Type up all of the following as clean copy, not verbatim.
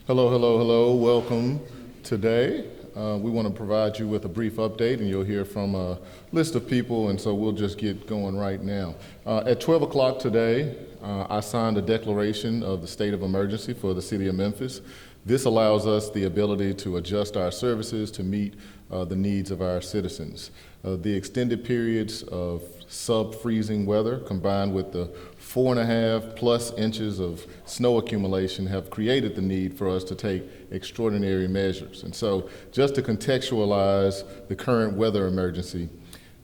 Hello, hello, hello. Welcome. Today, we want to provide you with a brief update, and you'll hear from a list of people, and so we'll just get going right now. At 12 o'clock today, I signed a declaration of the state of emergency for the city of Memphis. This allows us the ability to adjust our services to meet the needs of our citizens. The extended periods of sub-freezing weather combined with the 4.5+ inches of snow accumulation have created the need for us to take extraordinary measures. And so just to contextualize the current weather emergency,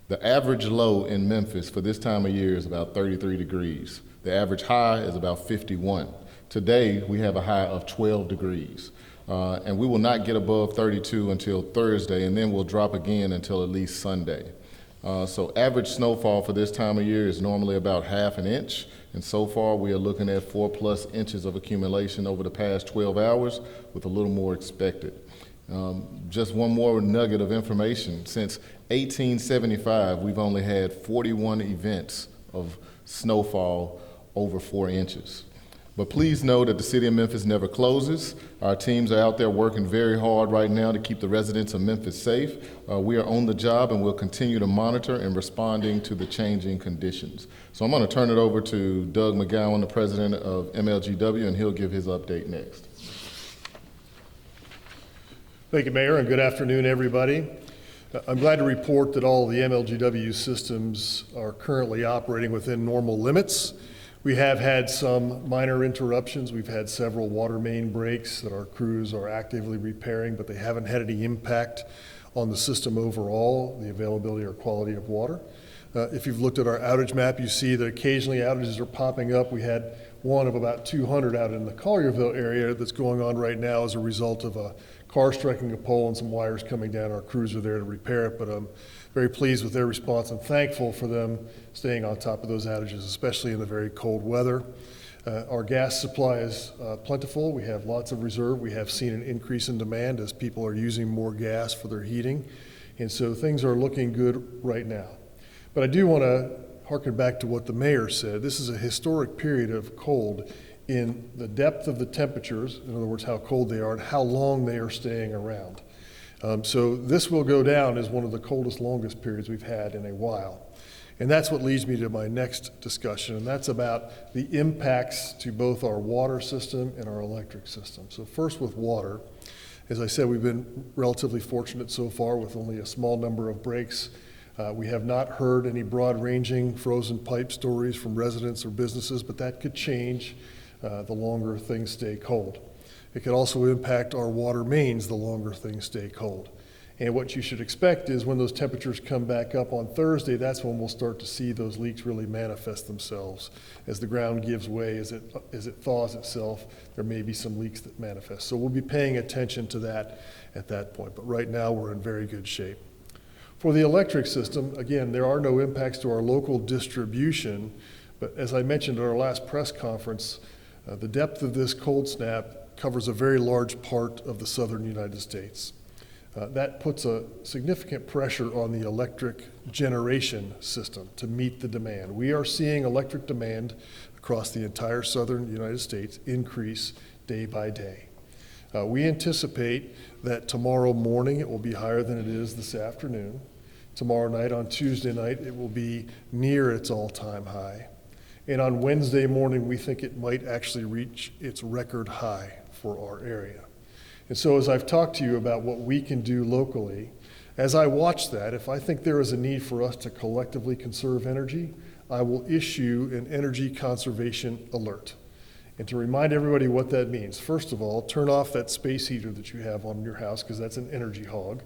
the average low in Memphis for this time of year is about 33 degrees. The average high is about 51. Today, we have a high of 12 degrees. And we will not get above 32 until Thursday, and then we'll drop again until at least Sunday. So average snowfall for this time of year is normally about 1/2 inch, and so far we are looking at 4+ inches of accumulation over the past 12 hours, with a little more expected. Just one more nugget of information. Since 1875, we've only had 41 events of snowfall over 4 inches. But please know that the city of Memphis never closes. Our teams are out there working very hard right now to keep the residents of Memphis safe. We are on the job and we'll continue to monitor and responding to the changing conditions. So I'm going to turn it over to Doug McGowan, the president of MLGW, and he'll give his update next. Thank you, Mayor, and good afternoon, everybody. I'm glad to report that all the MLGW systems are currently operating within normal limits. We have had some minor interruptions. We've had several water main breaks that our crews are actively repairing, but they haven't had any impact on the system overall, the availability or quality of water. If you've looked at our outage map, you see that occasionally outages are popping up. We had one of about 200 out in the Collierville area that's going on right now as a result of a car striking a pole and some wires coming down. Our crews are there to repair it, but I'm very pleased with their response and thankful for them staying on top of those outages, especially in the very cold weather. Our gas supply is plentiful. We have lots of reserve. We have seen an increase in demand as people are using more gas for their heating. And so things are looking good right now. But I do want to harken back to what the mayor said. This is a historic period of cold in the depth of the temperatures, in other words, how cold they are and how long they are staying around. So this will go down as one of the coldest, longest periods we've had in a while. And that's what leads me to my next discussion, and that's about the impacts to both our water system and our electric system. So first with water, as I said, we've been relatively fortunate so far with only a small number of breaks. We have not heard any broad-ranging frozen pipe stories from residents or businesses, but that could change the longer things stay cold. It could also impact our water mains the longer things stay cold. And what you should expect is when those temperatures come back up on Thursday, that's when we'll start to see those leaks really manifest themselves. As the ground gives way, as it thaws itself, there may be some leaks that manifest. So we'll be paying attention to that at that point. But right now, we're in very good shape. For the electric system, again, there are no impacts to our local distribution. But as I mentioned at our last press conference, the depth of this cold snap covers a very large part of the southern United States. That puts a significant pressure on the electric generation system to meet the demand. We are seeing electric demand across the entire southern United States increase day by day. We anticipate that tomorrow morning it will be higher than it is this afternoon. Tomorrow night, on Tuesday night, it will be near its all-time high. And on Wednesday morning, we think it might actually reach its record high for our area. And so as I've talked to you about what we can do locally, as I watch that, if I think there is a need for us to collectively conserve energy, I will issue an energy conservation alert. And to remind everybody what that means, first of all, turn off that space heater that you have on your house because that's an energy hog.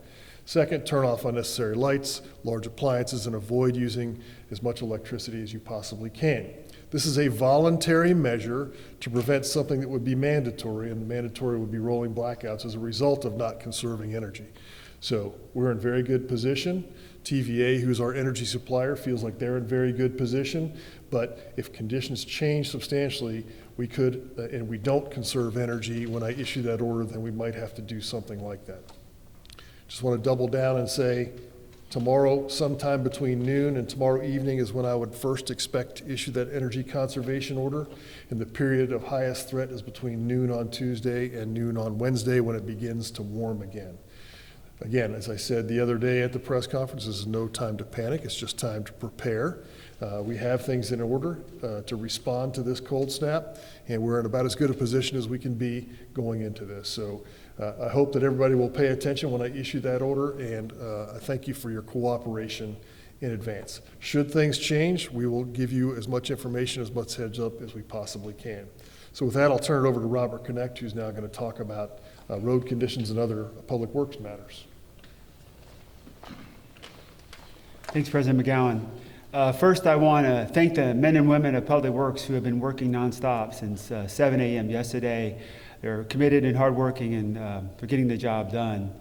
Second, turn off unnecessary lights, large appliances, and avoid using as much electricity as you possibly can. This is a voluntary measure to prevent something that would be mandatory, and mandatory would be rolling blackouts as a result of not conserving energy. So we're in very good position. TVA, who's our energy supplier, feels like they're in very good position, but if conditions change substantially, we could, and we don't conserve energy when I issue that order, then we might have to do something like that. Just want to double down and say, Tomorrow, sometime between noon and tomorrow evening is when I would first expect to issue that energy conservation order. And the period of highest threat is between noon on Tuesday and noon on Wednesday when it begins to warm again. Again, as I said the other day at the press conference, this is no time to panic, it's just time to prepare. We have things in order to respond to this cold snap, and we're in about as good a position as we can be going into this. So I hope that everybody will pay attention when I issue that order, and I thank you for your cooperation in advance. Should things change, we will give you as much information, as much heads up as we possibly can. So with that, I'll turn it over to Robert Connect, who's now going to talk about road conditions and other public works matters. Thanks, President McGowan. First, I want to thank the men and women of Public Works who have been working nonstop since 7 a.m. yesterday. They're committed and hardworking and for getting the job done.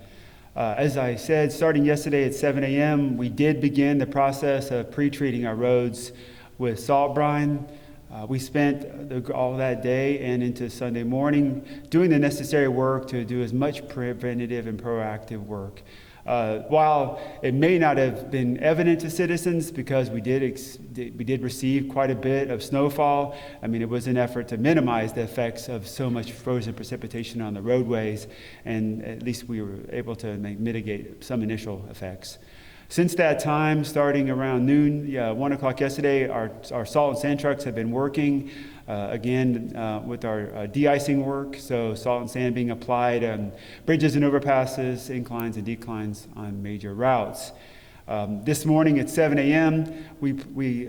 As I said, starting yesterday at 7 a.m., we did begin the process of pre-treating our roads with salt brine. We spent all that day and into Sunday morning doing the necessary work to do as much preventative and proactive work. While it may not have been evident to citizens because we did receive quite a bit of snowfall, I mean, it was an effort to minimize the effects of so much frozen precipitation on the roadways, and at least we were able to mitigate some initial effects. Since that time, starting around noon, 1 o'clock yesterday, our salt and sand trucks have been working with our de-icing work, so salt and sand being applied on bridges and overpasses, inclines and declines on major routes. This morning at 7 a.m., we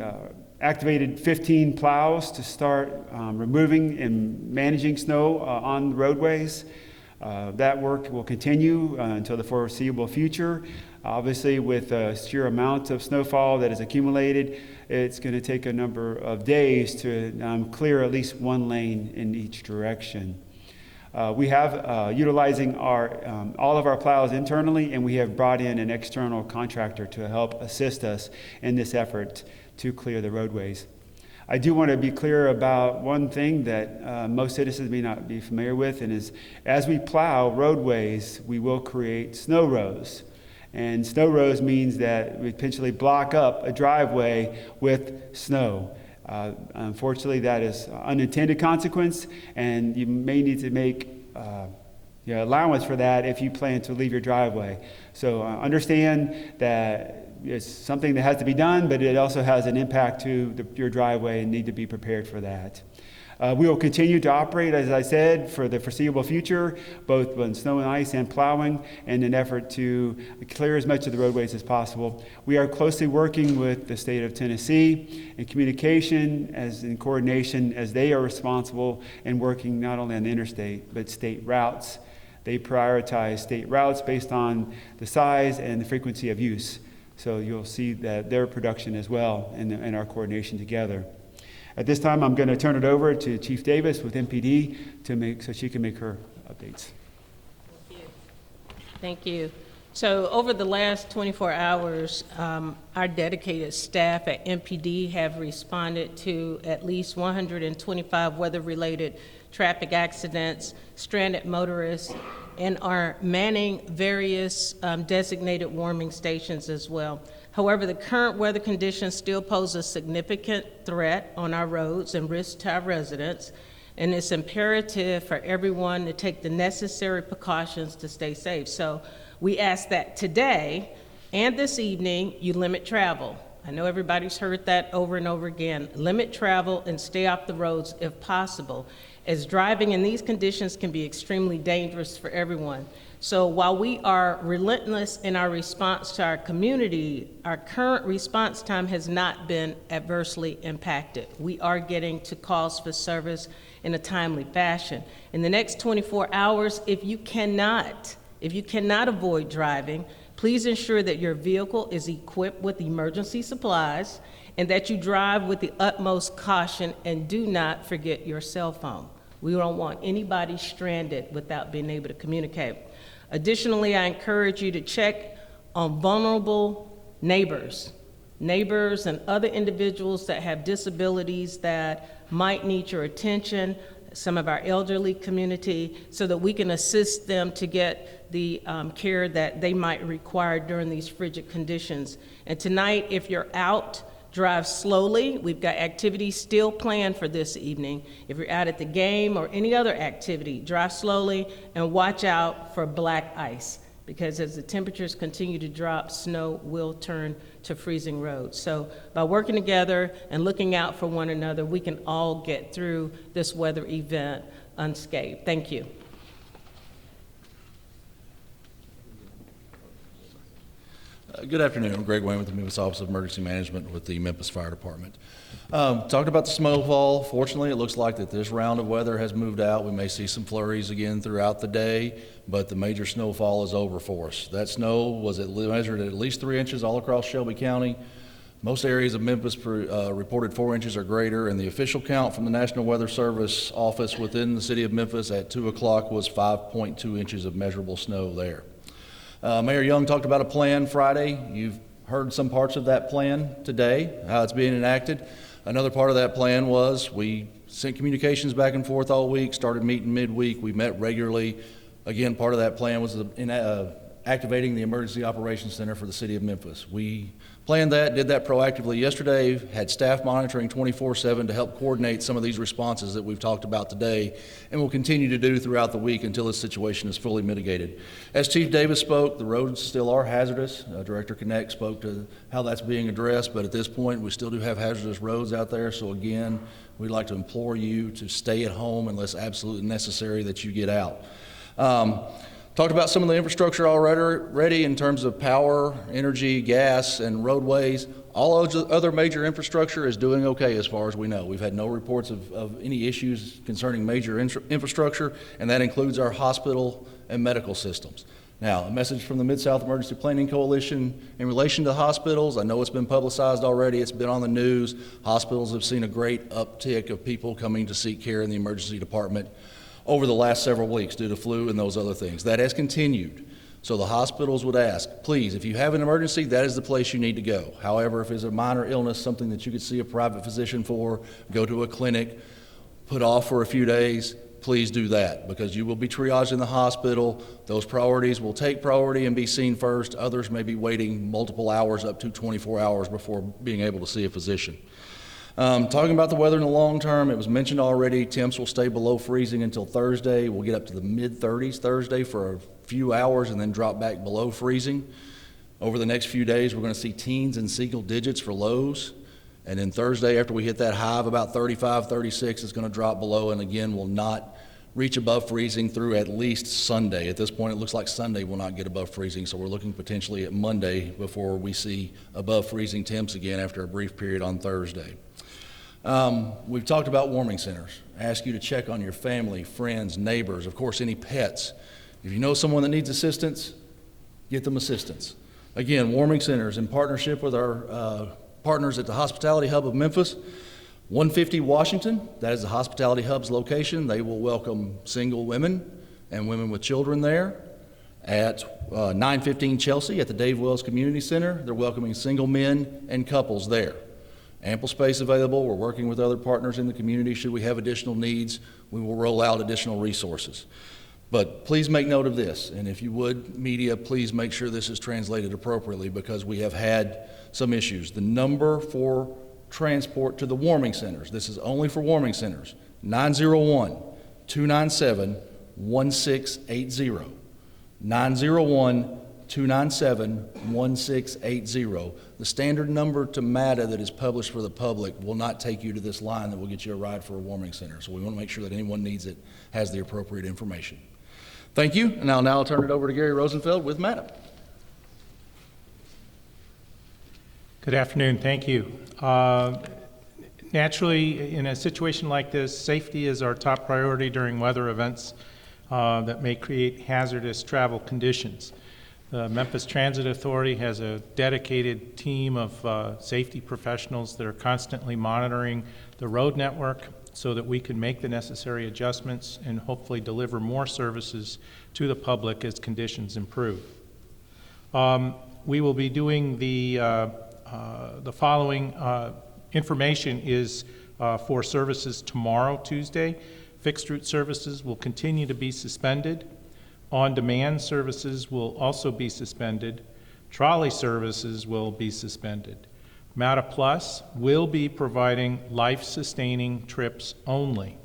activated 15 plows to start removing and managing snow on the roadways. That work will continue until the foreseeable future. Obviously, with the sheer amount of snowfall that is accumulated, it's going to take a number of days to clear at least one lane in each direction. We have utilizing all of our plows internally, and we have brought in an external contractor to help assist us in this effort to clear the roadways. I do want to be clear about one thing that most citizens may not be familiar with, and is as we plow roadways, we will create snow rows. And snow rows means that we potentially block up a driveway with snow. Unfortunately, that is an unintended consequence, and you may need to make allowance for that if you plan to leave your driveway. So understand that it's something that has to be done, but it also has an impact to your driveway and need to be prepared for that. We will continue to operate, as I said, for the foreseeable future, both on snow and ice and plowing, in an effort to clear as much of the roadways as possible. We are closely working with the state of Tennessee in communication, as in coordination, as they are responsible and working not only on the interstate, but state routes. They prioritize state routes based on the size and the frequency of use. So you'll see that their production as well and our coordination together. At this time, I'm going to turn it over to Chief Davis with MPD so she can make her updates. Thank you. So over the last 24 hours, our dedicated staff at MPD have responded to at least 125 weather-related traffic accidents, stranded motorists, and are manning various designated warming stations as well. However, the current weather conditions still pose a significant threat on our roads and risk to our residents, and it's imperative for everyone to take the necessary precautions to stay safe. So we ask that today and this evening you limit travel. I know everybody's heard that over and over again. Limit travel and stay off the roads if possible, as driving in these conditions can be extremely dangerous for everyone. So while we are relentless in our response to our community, our current response time has not been adversely impacted. We are getting to calls for service in a timely fashion. In the next 24 hours, if you cannot avoid driving, please ensure that your vehicle is equipped with emergency supplies and that you drive with the utmost caution and do not forget your cell phone. We don't want anybody stranded without being able to communicate. Additionally, I encourage you to check on vulnerable neighbors and other individuals that have disabilities that might need your attention. some of our elderly community, so that we can assist them to get the care that they might require during these frigid conditions. And tonight, if you're out, drive slowly. We've got activities still planned for this evening. If you're out at the game or any other activity, drive slowly and watch out for black ice, because as the temperatures continue to drop, snow will turn to freezing roads. So by working together and looking out for one another, we can all get through this weather event unscathed. Thank you. Good afternoon. I'm Greg Wayne with the Memphis Office of Emergency Management with the Memphis Fire Department. Talked about the snowfall. Fortunately, it looks like that this round of weather has moved out. We may see some flurries again throughout the day, but the major snowfall is over for us. That snow was measured at least 3 inches all across Shelby County. Most areas of Memphis reported 4 inches or greater, and the official count from the National Weather Service office within the city of Memphis at 2 o'clock was 5.2 inches of measurable snow there. Mayor Young talked about a plan Friday. You've heard some parts of that plan today, how it's being enacted. Another part of that plan was we sent communications back and forth all week, started meeting midweek. We met regularly. Again, part of that plan was activating the Emergency Operations Center for the city of Memphis. We planned that, did that proactively yesterday, had staff monitoring 24/7 to help coordinate some of these responses that we've talked about today, and will continue to do throughout the week until this situation is fully mitigated. As Chief Davis spoke, the roads still are hazardous. Director Connect spoke to how that's being addressed, but at this point, we still do have hazardous roads out there, so again, we'd like to implore you to stay at home unless absolutely necessary that you get out. Talked about some of the infrastructure already in terms of power, energy, gas, and roadways. All other major infrastructure is doing okay as far as we know. We've had no reports of any issues concerning major infrastructure, and that includes our hospital and medical systems. Now, a message from the Mid-South Emergency Planning Coalition in relation to hospitals. I know it's been publicized already. It's been on the news. Hospitals have seen a great uptick of people coming to seek care in the emergency department over the last several weeks due to flu and those other things. That has continued. So the hospitals would ask, please, if you have an emergency, that is the place you need to go. However, if it's a minor illness, something that you could see a private physician for, go to a clinic, put off for a few days, please do that, because you will be triaged in the hospital. Those priorities will take priority and be seen first. Others may be waiting multiple hours, up to 24 hours before being able to see a physician. Talking about the weather in the long term, it was mentioned already, temps will stay below freezing until Thursday. We'll get up to the mid-30s Thursday for a few hours and then drop back below freezing. Over the next few days, we're going to see teens and single digits for lows. And then Thursday, after we hit that high of about 35, 36, it's going to drop below and again will not reach above freezing through at least Sunday. At this point, it looks like Sunday will not get above freezing, so we're looking potentially at Monday before we see above freezing temps again after a brief period on Thursday. We've talked about warming centers. I ask you to check on your family, friends, neighbors, of course, any pets. If you know someone that needs assistance, get them assistance. Again, warming centers in partnership with our partners at the Hospitality Hub of Memphis. 150 Washington, that is the Hospitality Hub's location. They will welcome single women and women with children there. At 915 Chelsea at the Dave Wells Community Center, they're welcoming single men and couples there. Ample space available. We're working with other partners in the community. Should we have additional needs, we will roll out additional resources. But please make note of this, and if you would, media, please make sure this is translated appropriately because we have had some issues. The number for transport to the warming centers, this is only for warming centers, 901-297-1680. 901-297-1680. The standard number to MATA that is published for the public will not take you to this line that will get you a ride for a warming center. So we want to make sure that anyone needs it has the appropriate information. Thank you, and now I'll turn it over to Gary Rosenfeld with MATA. Good afternoon, thank you. Naturally, in a situation like this, safety is our top priority during weather events that may create hazardous travel conditions. The Memphis Transit Authority has a dedicated team of safety professionals that are constantly monitoring the road network so that we can make the necessary adjustments and hopefully deliver more services to the public as conditions improve. We will be doing the following information is for services tomorrow, Tuesday. Fixed route services will continue to be suspended. On-demand services will also be suspended. Trolley services will be suspended. MATA Plus will be providing life-sustaining trips only.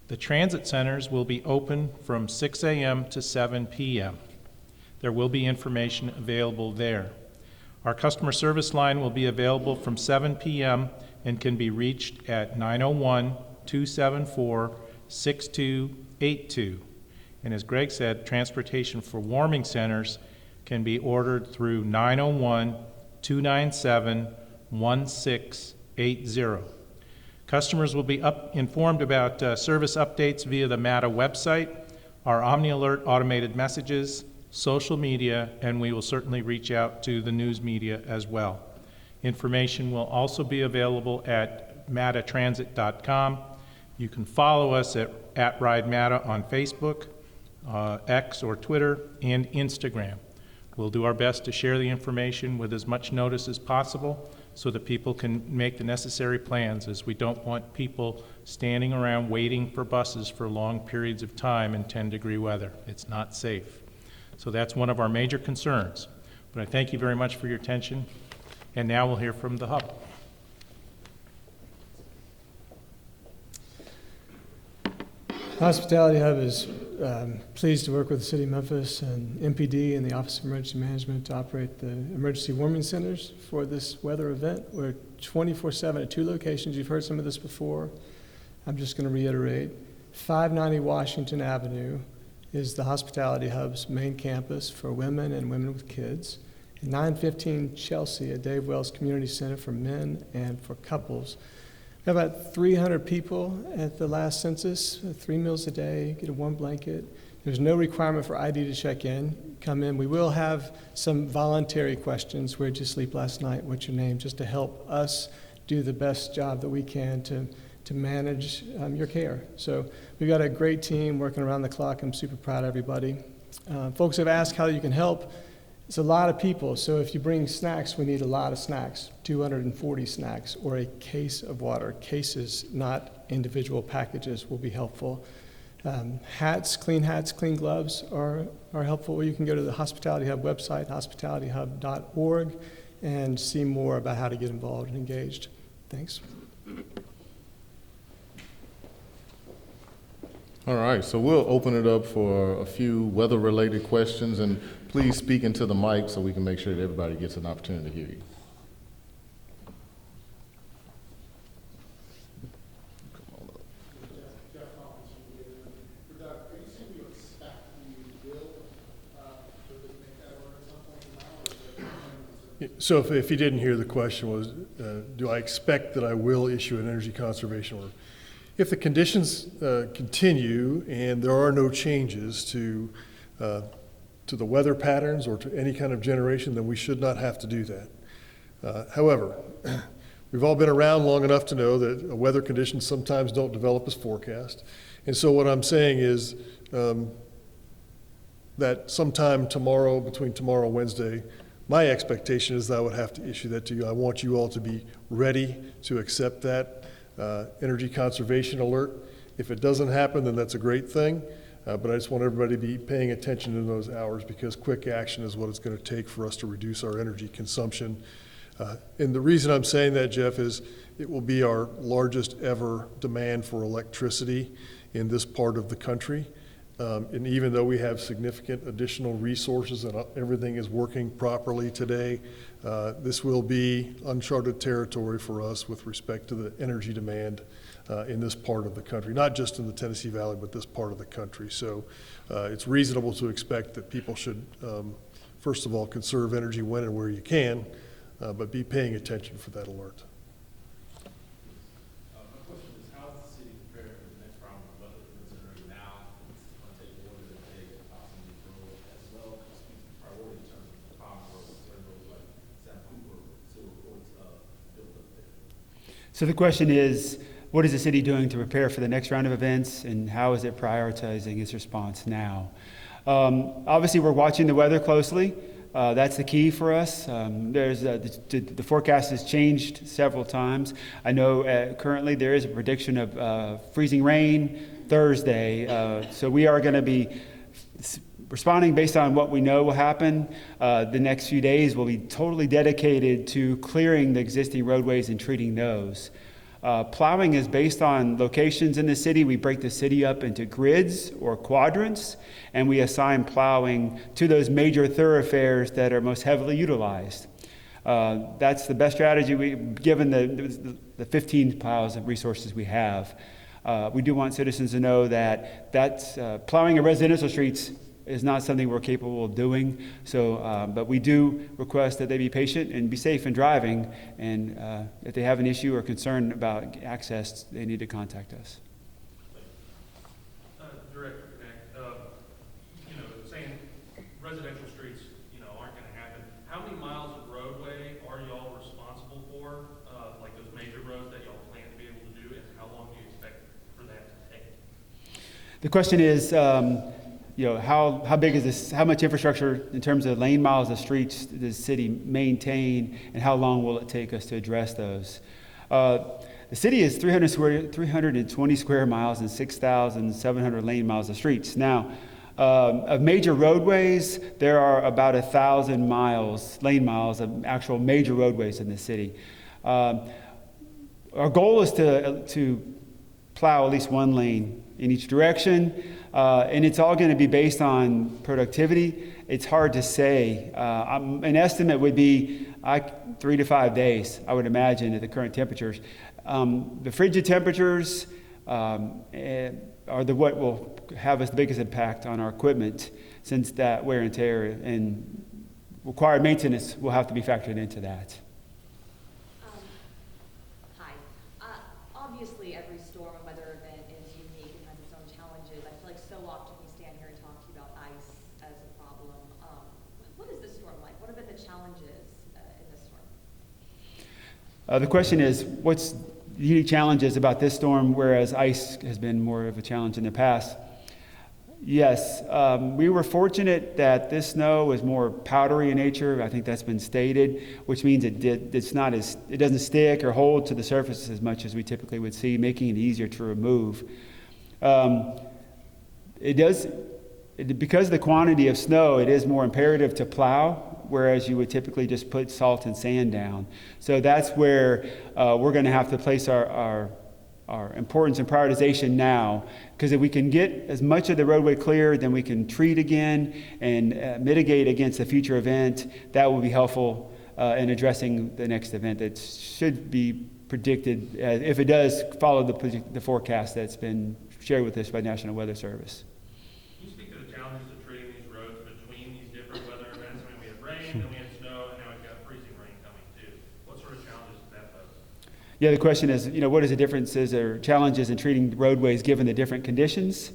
The transit centers will be open from 6 a.m. to 7 p.m. There will be information available there. Our customer service line will be available from 7 p.m. and can be reached at 901-274-6282. And as Greg said, transportation for warming centers can be ordered through 901-297-1680. Customers will be informed about service updates via the MATA website, our OmniAlert automated messages, social media, and we will certainly reach out to the news media as well. Information will also be available at matatransit.com. You can follow us at @RideMATA on Facebook, X or Twitter, and Instagram. We'll do our best to share the information with as much notice as possible so that people can make the necessary plans, as we don't want people standing around waiting for buses for long periods of time in 10-degree weather. It's not safe. So that's one of our major concerns. But I thank you very much for your attention. And now we'll hear from the Hub. Hospitality Hub is pleased to work with the City of Memphis and MPD and the Office of Emergency Management to operate the emergency warming centers for this weather event. We're 24/7 at 2 locations. You've heard some of this before. I'm just going to reiterate. 590 Washington Avenue is the Hospitality Hub's main campus for women and women with kids. And 915 Chelsea at Dave Wells Community Center for men and for couples. We have about 300 people at the last census, 3 meals a day, get a warm blanket. There's no requirement for ID to check in. Come in. We will have some voluntary questions. Where'd you sleep last night? What's your name? Just to help us do the best job that we can to manage your care. So we've got a great team working around the clock. I'm super proud of everybody. Folks have asked how you can help. It's a lot of people, so if you bring snacks, we need a lot of snacks, 240 snacks, or a case of water. Cases, not individual packages, will be helpful. Hats, clean gloves are helpful. Or you can go to the Hospitality Hub website, hospitalityhub.org, and see more about how to get involved and engaged. Thanks. All right, so we'll open it up for a few weather-related questions, and please speak into the mic so we can make sure that everybody gets an opportunity to hear you. So if you didn't hear, the question was, do I expect that I will issue an energy conservation order? If the conditions continue and there are no changes to the weather patterns or to any kind of generation, then we should not have to do that. However, we've all been around long enough to know that weather conditions sometimes don't develop as forecast. And so what I'm saying is that sometime tomorrow, between tomorrow and Wednesday, my expectation is that I would have to issue that to you. I want you all to be ready to accept that energy conservation alert. If it doesn't happen, then that's a great thing. But I just want everybody to be paying attention in those hours, because quick action is what it's going to take for us to reduce our energy consumption. And the reason I'm saying that, Jeff, is it will be our largest ever demand for electricity in this part of the country. And even though we have significant additional resources and everything is working properly today, this will be uncharted territory for us with respect to the energy demand in this part of the country, not just in the Tennessee Valley, but this part of the country. So it's reasonable to expect that people should, first of all, conserve energy when and where you can, but be paying attention for that alert. So the question is, what is the city doing to prepare for the next round of events, and how is it prioritizing its response now? Obviously, we're watching the weather closely. That's the key for us. The forecast has changed several times. I know currently there is a prediction of freezing rain Thursday, so we are going to be responding based on what we know will happen. The next few days will be totally dedicated to clearing the existing roadways and treating those. Plowing is based on locations in the city. We break the city up into grids or quadrants, and we assign plowing to those major thoroughfares that are most heavily utilized. That's the best strategy given the 15 piles of resources we have. We do want citizens to know that plowing of residential streets is not something we're capable of doing. So, but we do request that they be patient and be safe in driving. And if they have an issue or concern about access, they need to contact us. Director Connect, saying residential streets, aren't going to happen. How many miles of roadway are y'all responsible for, like those major roads that y'all plan to be able to do, and how long do you expect for that to take? The question is, how big is this? How much infrastructure in terms of lane miles of streets does the city maintain, and how long will it take us to address those? The city is 320 square miles and 6,700 lane miles of streets. Now, of major roadways, there are about 1,000 lane miles of actual major roadways in the city. Our goal is to plow at least one lane in each direction, and it's all going to be based on productivity. It's hard to say. An estimate would be 3 to 5 days, I would imagine, at the current temperatures. The frigid temperatures are what will have us the biggest impact on our equipment, since that wear and tear and required maintenance will have to be factored into that. Hi. Obviously, every storm and weather event is unique and has its own challenges. I feel like so often we stand here and talk to you about ice as a problem. What is this storm like? What have been the challenges in this storm? The question is, what's the unique challenges about this storm, whereas ice has been more of a challenge in the past? Yes, we were fortunate that this snow is more powdery in nature. I think that's been stated, which means it doesn't stick or hold to the surface as much as we typically would see, making it easier to remove. Because of the quantity of snow, it is more imperative to plow, whereas you would typically just put salt and sand down. So that's where we're going to have to place our importance and prioritization now, because if we can get as much of the roadway clear, then we can treat again and mitigate against a future event. That will be helpful in addressing the next event that should be predicted, if it does follow the forecast that's been shared with us by National Weather Service. Can you speak to the challenges of treating these roads between these different weather events? I mean, we had rain, then we had snow, and now we've got freezing rain coming too. What sort of challenges does that pose? Yeah, the question is, what is the differences or challenges in treating roadways given the different conditions?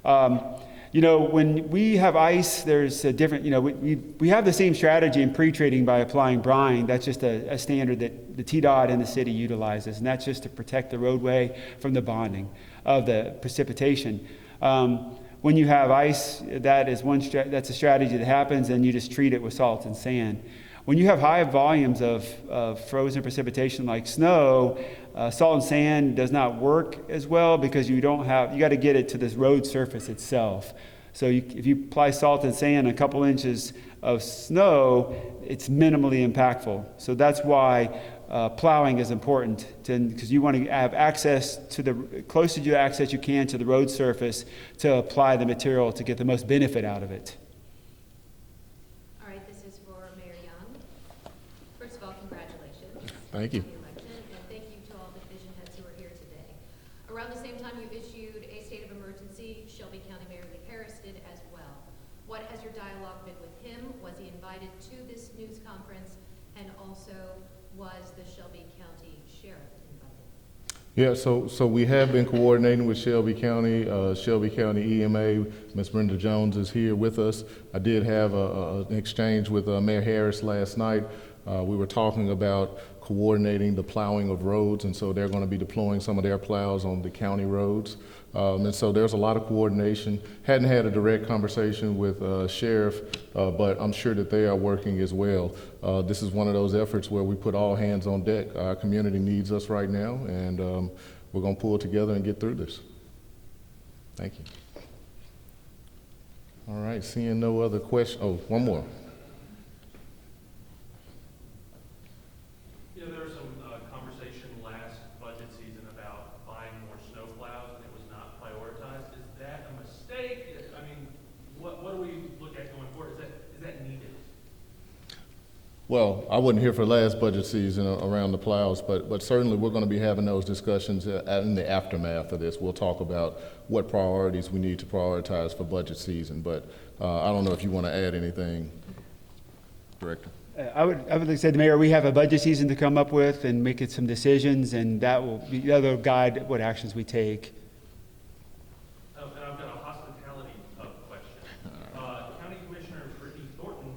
When we have ice, there's a different, we have the same strategy in pre-treating by applying brine. That's just a standard that the TDOT and the city utilizes, and that's just to protect the roadway from the bonding of the precipitation. When you have ice, that's a strategy that happens, and you just treat it with salt and sand. When you have high volumes of frozen precipitation like snow, salt and sand does not work as well, because you got to get it to this road surface itself. So if you apply salt and sand on a couple inches of snow, it's minimally impactful. So that's why plowing is important, because you want to have access to the closest access you can to the road surface to apply the material to get the most benefit out of it. Thank you. And thank you to all the division heads who are here today. Around the same time, you've issued a state of emergency. Shelby County Mayor Lee Harris did as well. What has your dialogue been with him? Was he invited to this news conference? And also, was the Shelby County Sheriff invited? Yeah, so we have been coordinating with Shelby County EMA. Ms. Brenda Jones is here with us. I did have an exchange with Mayor Harris last night. We were talking about coordinating the plowing of roads, and so they're going to be deploying some of their plows on the county roads. And so there's a lot of coordination. Hadn't had a direct conversation with Sheriff, but I'm sure that they are working as well. This is one of those efforts where we put all hands on deck. Our community needs us right now, and we're going to pull together and get through this. Thank you. All right, seeing no other question. Oh, one more. Yeah, there was some conversation last budget season about buying more snow plows, and it was not prioritized. Is that a mistake? I mean, what do we look at going forward? Is that needed? Well, I wasn't here for last budget season around the plows, but certainly we're going to be having those discussions in the aftermath of this. We'll talk about what priorities we need to prioritize for budget season, but I don't know if you want to add anything, Director. I would like to say, the Mayor, we have a budget season to come up with and make it some decisions, and that'll guide what actions we take. And I've got a hospitality question. County Commissioner Brittany Thornton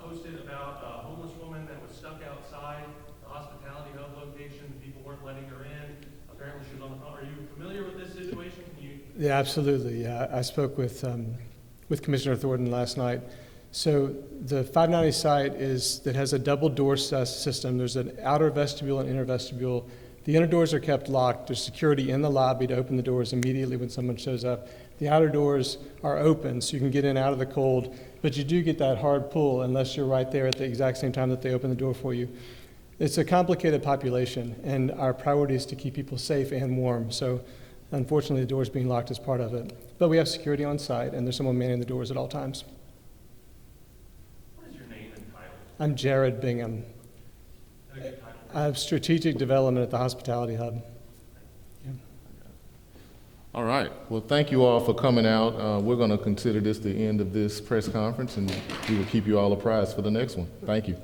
posted about a homeless woman that was stuck outside the hospitality hub location. People weren't letting her in. Apparently she was on the phone. Are you familiar with this situation? Can you? Yeah, absolutely. Yeah, I spoke with Commissioner Thornton last night. So the 590 site that has a double door system. There's an outer vestibule and inner vestibule. The inner doors are kept locked. There's security in the lobby to open the doors immediately when someone shows up. The outer doors are open, so you can get in out of the cold, but you do get that hard pull unless you're right there at the exact same time that they open the door for you. It's a complicated population, and our priority is to keep people safe and warm. So unfortunately, the doors being locked is part of it. But we have security on site, and there's someone manning the doors at all times. What is your name and title? I'm Jared Bingham. And a good title. I have strategic development at the Hospitality Hub. All right. Well, thank you all for coming out. We're going to consider this the end of this press conference, and we will keep you all apprised for the next one. Thank you.